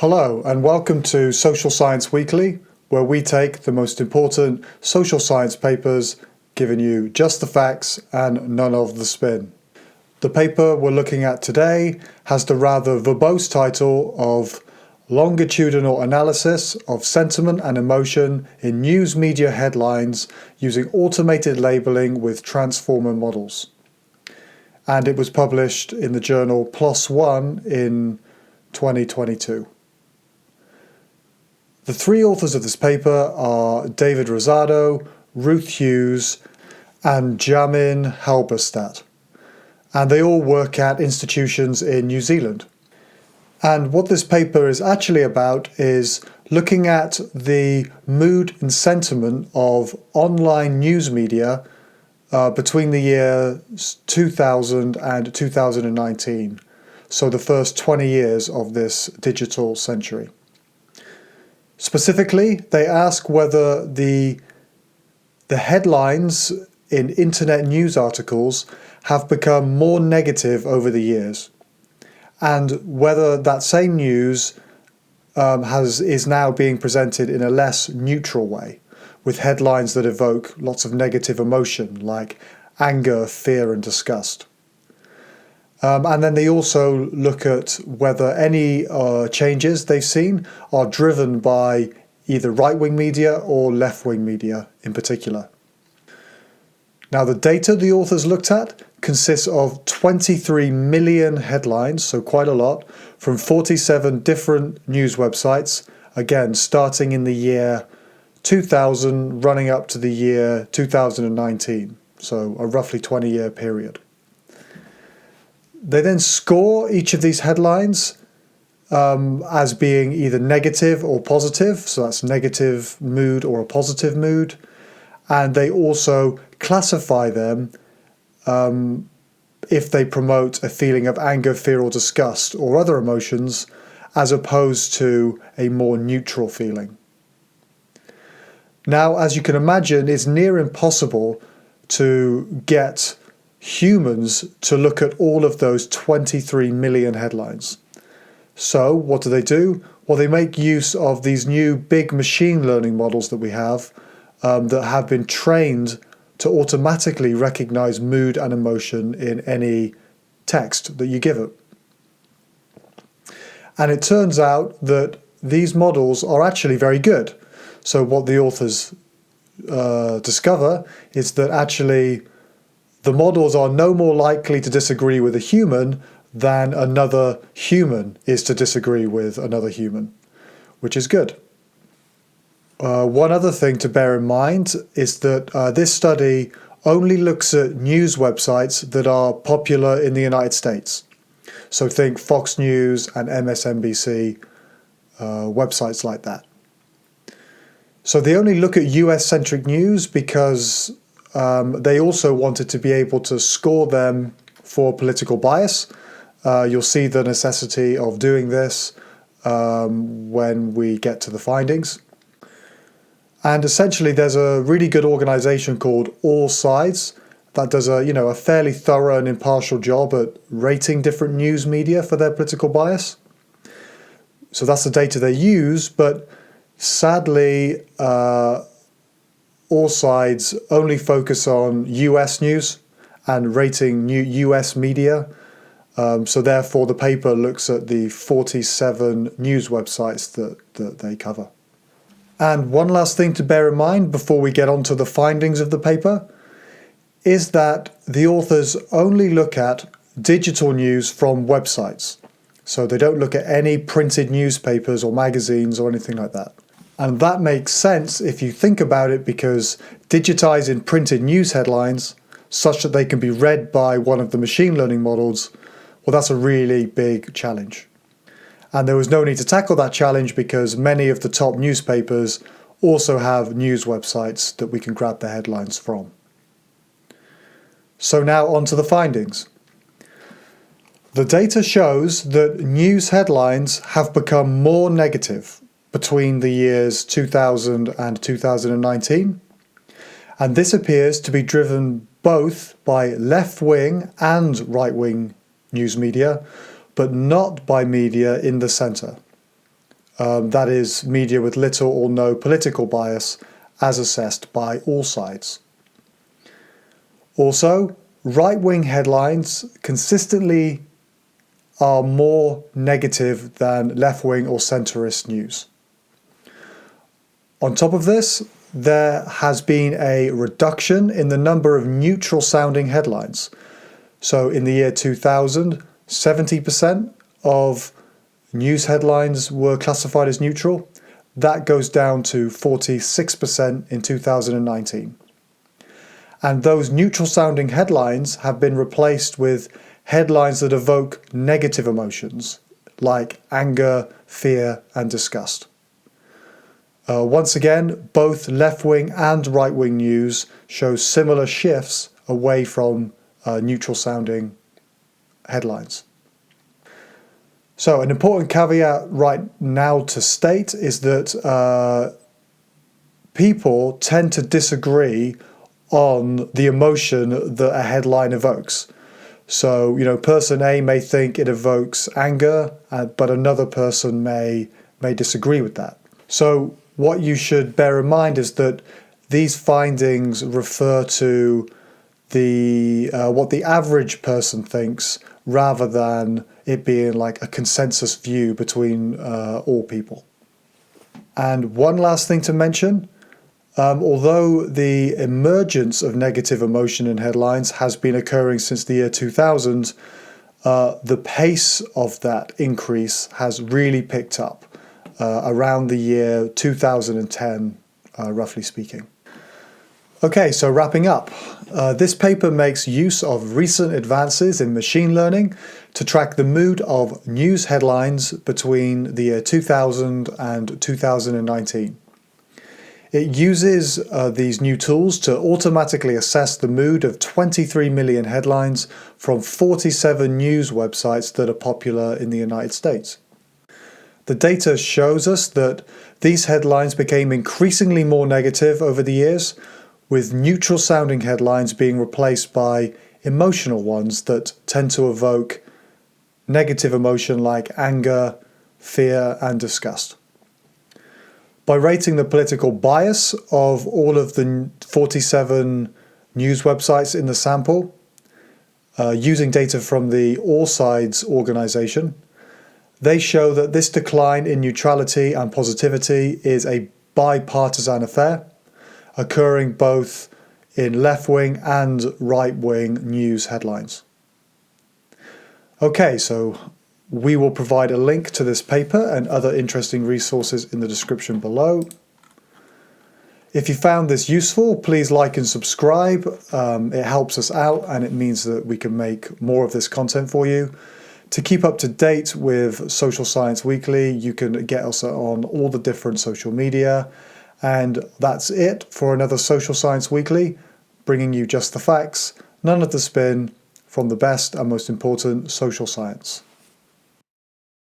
Hello and welcome to Social Science Weekly, where we take the most important social science papers, giving you just the facts and none of the spin. The paper we're looking at today has the rather verbose title of Longitudinal Analysis of Sentiment and Emotion in News Media Headlines Using Automated Labeling with Transformer Models. And it was published in the journal Plos One in 2022. The three authors of this paper are David Rosado, Ruth Hughes, and Jamin Halberstadt, and they all work at institutions in New Zealand. And what this paper is actually about is looking at the mood and sentiment of online news media between the years 2000 and 2019, so the first 20 years of this digital century. Specifically, they ask whether the headlines in internet news articles have become more negative over the years, and whether that same news is now being presented in a less neutral way, with headlines that evoke lots of negative emotion like anger, fear and disgust. And then they also look at whether any changes they've seen are driven by either right-wing media or left-wing media in particular. Now, the data the authors looked at consists of 23 million headlines, so quite a lot, from 47 different news websites, again, starting in the year 2000, running up to the year 2019, so a roughly 20-year period. They then score each of these headlines as being either negative or positive, so that's negative mood or a positive mood, and they also classify them if they promote a feeling of anger, fear or disgust or other emotions, as opposed to a more neutral feeling. Now, as you can imagine, it's near impossible to get humans to look at all of those 23 million headlines. So what do? Well, they make use of these new big machine learning models that we have that have been trained to automatically recognize mood and emotion in any text that you give it. And it turns out that these models are actually very good. So what the authors discover is that actually the models are no more likely to disagree with a human than another human is to disagree with another human, which is good. One other thing to bear in mind is that this study only looks at news websites that are popular in the United States. So think Fox News and MSNBC, websites like that. So they only look at US-centric news because they also wanted to be able to score them for political bias. You'll see the necessity of doing this when we get to the findings. And essentially, there's a really good organization called All Sides that does a fairly thorough and impartial job at rating different news media for their political bias. So that's the data they use, but sadly, All Sides only focus on US news and rating new US media. So therefore, the paper looks at the 47 news websites that they cover. And one last thing to bear in mind before we get on to the findings of the paper is that the authors only look at digital news from websites. So they don't look at any printed newspapers or magazines or anything like that. And that makes sense if you think about it, because digitizing printed news headlines such that they can be read by one of the machine learning models, well, that's a really big challenge. And there was no need to tackle that challenge because many of the top newspapers also have news websites that we can grab the headlines from. So now on to the findings. The data shows that news headlines have become more negative between the years 2000 and 2019, and this appears to be driven both by left-wing and right-wing news media, but not by media in the centre. that is, media with little or no political bias as assessed by all sides. Also, right-wing headlines consistently are more negative than left-wing or centrist news. On top of this, there has been a reduction in the number of neutral-sounding headlines. So in the year 2000, 70% of news headlines were classified as neutral. That goes down to 46% in 2019. And those neutral-sounding headlines have been replaced with headlines that evoke negative emotions, like anger, fear, and disgust. Once again, both left-wing and right-wing news show similar shifts away from neutral-sounding headlines. So an important caveat right now to state is that people tend to disagree on the emotion that a headline evokes. So, person A may think it evokes anger, but another person may disagree with that. So what you should bear in mind is that these findings refer to what the average person thinks, rather than it being like a consensus view between all people. And one last thing to mention, although the emergence of negative emotion in headlines has been occurring since the year 2000, the pace of that increase has really picked up around the year 2010, roughly speaking. Okay, so wrapping up. This paper makes use of recent advances in machine learning to track the mood of news headlines between the year 2000 and 2019. It uses these new tools to automatically assess the mood of 23 million headlines from 47 news websites that are popular in the United States. The data shows us that these headlines became increasingly more negative over the years, with neutral-sounding headlines being replaced by emotional ones that tend to evoke negative emotion like anger, fear, and disgust. By rating the political bias of all of the 47 news websites in the sample, using data from the All Sides organization, they show that this decline in neutrality and positivity is a bipartisan affair, occurring both in left-wing and right-wing news headlines. Okay, so we will provide a link to this paper and other interesting resources in the description below. If you found this useful, please like and subscribe. It helps us out and it means that we can make more of this content for you. To keep up to date with Social Science Weekly, you can get us on all the different social media. And that's it for another Social Science Weekly, bringing you just the facts, none of the spin, from the best and most important social science.